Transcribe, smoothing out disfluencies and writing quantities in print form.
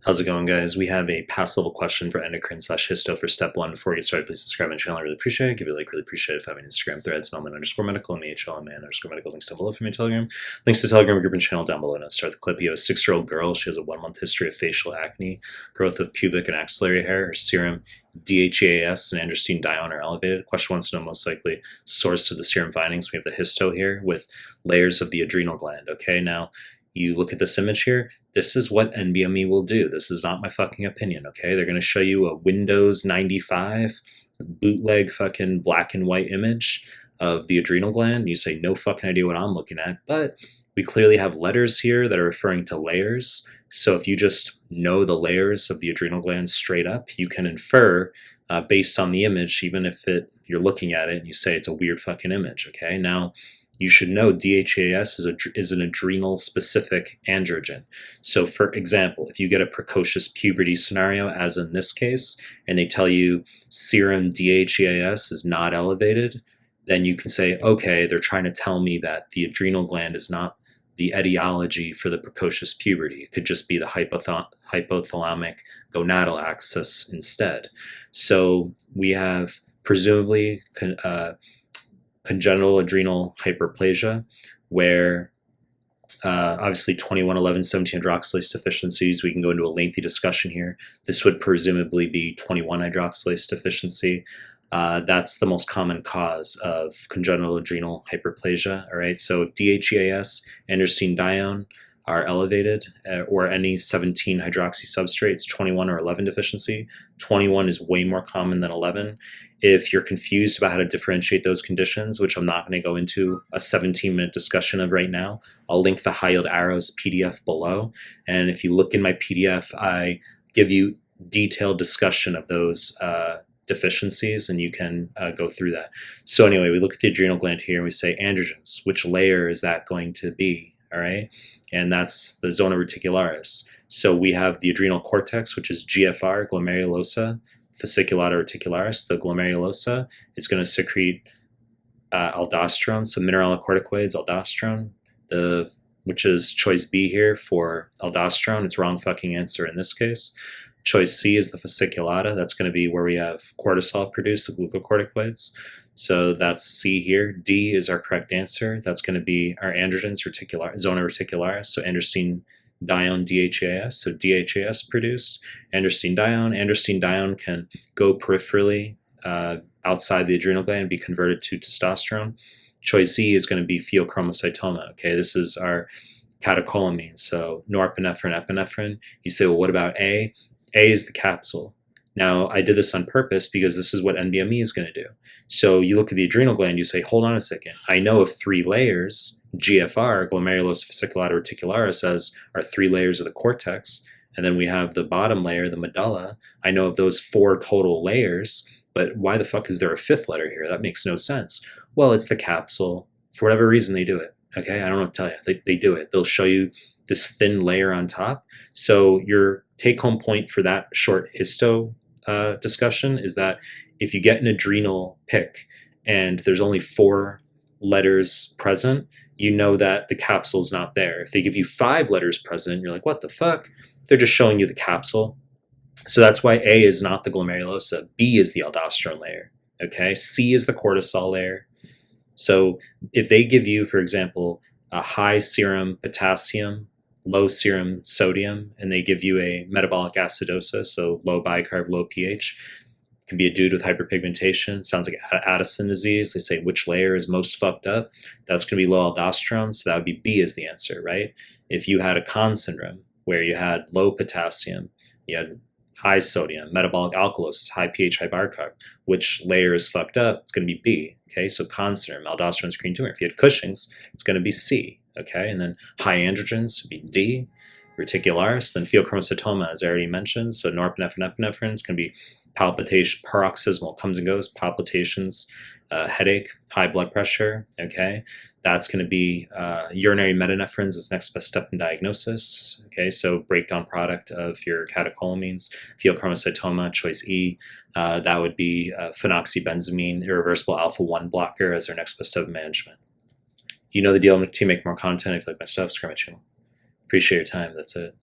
How's it going, guys? We have a pass level question for endocrine slash histo for step one. Before we get started, please subscribe to the channel. I really appreciate it. Give it a like, really appreciate it. If I have any Instagram threads, Mehlmanmedical, Mehlmanmedical, links down below for my Telegram. Links to Telegram group and channel down below. Now start the clip. You have a 6-year-old girl. She has a 1-month history of facial acne, growth of pubic and axillary hair. Her serum DHEAS and androstenedione are elevated. Question wants to know most likely source of the serum findings. We have the histo here with layers of the adrenal gland. Okay, now you look at this image here. This is what NBME will do. This is not my fucking opinion, okay? They're going to show you a Windows 95 bootleg fucking black and white image of the adrenal gland. You say, no fucking idea what I'm looking at, but we clearly have letters here that are referring to layers. So if you just know the layers of the adrenal gland straight up, you can infer based on the image, even if you're looking at it and you say it's a weird fucking image, okay? Now, you should know DHEAS is an adrenal-specific androgen. So for example, if you get a precocious puberty scenario, as in this case, and they tell you serum DHEAS is not elevated, then you can say, okay, they're trying to tell me that the adrenal gland is not the etiology for the precocious puberty. It could just be the hypothalamic gonadal axis instead. So we have presumably congenital adrenal hyperplasia, where obviously 21,11,17 hydroxylase deficiencies. We can go into a lengthy discussion here. This would presumably be 21 hydroxylase deficiency. That's the most common cause of congenital adrenal hyperplasia. All right, so if DHEAS, androstenedione are elevated, or any 17 hydroxy substrates, 21 or 11 deficiency. 21 is way more common than 11. If you're confused about how to differentiate those conditions, which I'm not going to go into a 17-minute discussion of right now, I'll link the High Yield Arrows PDF below. And if you look in my PDF, I give you detailed discussion of those deficiencies, and you can go through that. So anyway, we look at the adrenal gland here and we say androgens. Which layer is that going to be? All right, and that's the zona reticularis. So we have the adrenal cortex, which is GFR, glomerulosa fasciculata reticularis. The glomerulosa is going to secrete aldosterone, so mineralocorticoids, aldosterone, which is choice B here for aldosterone. It's wrong fucking answer in this case. Choice C is the fasciculata. That's going to be where we have cortisol produced, the glucocorticoids. So that's C here. D is our correct answer. That's going to be our androgens, zona reticularis. So androstenedione, DHEAS. So DHEAS produced. Androstenedione. Androstenedione can go peripherally outside the adrenal gland and be converted to testosterone. Choice C is going to be pheochromocytoma. Okay, this is our catecholamine. So norepinephrine, epinephrine. You say, well, what about A? A is the capsule. Now, I did this on purpose because this is what NBME is going to do. So you look at the adrenal gland, you say, hold on a second. I know of 3 layers, GFR, glomerulosa fasciculata reticularis, as are 3 layers of the cortex. And then we have the bottom layer, the medulla. I know of those 4 total layers, but why the fuck is there a 5th letter here? That makes no sense. Well, it's the capsule. For whatever reason, they do it. Okay, I don't know what to tell you. They do it. They'll show you this thin layer on top. So your take-home point for that short histo discussion is that if you get an adrenal pick and there's only 4 letters present, you know that the capsule is not there. If they give you 5 letters present, you're like, what the fuck? They're just showing you the capsule. So that's why A is not the glomerulosa. B is the aldosterone layer. Okay, C is the cortisol layer. So if they give you, for example, a high serum potassium, low serum sodium, and they give you a metabolic acidosis, so low bicarb, low pH, it can be a dude with hyperpigmentation. Sounds like Addison disease. They say which layer is most fucked up. That's going to be low aldosterone, so that would be B is the answer, right? If you had a Conn syndrome where you had low potassium, you had high sodium, metabolic alkalosis, high pH, high bicarb, which layer is fucked up? It's going to be B. Okay, so Conn syndrome, aldosterone screen tumor. If you had Cushing's, it's going to be C. Okay, and then high androgens would be D, reticularis. Then pheochromocytoma, as I already mentioned. So norepinephrine, epinephrine is going to be palpitation, paroxysmal, comes and goes, palpitations, headache, high blood pressure. Okay, that's going to be urinary metanephrin is next best step in diagnosis. Okay, so breakdown product of your catecholamines, pheochromocytoma, choice E. That would be phenoxybenzamine, irreversible alpha-1 blocker as our next best step of management. You know the deal. To make more content, if you like my stuff, subscribe my channel. Appreciate your time. That's it.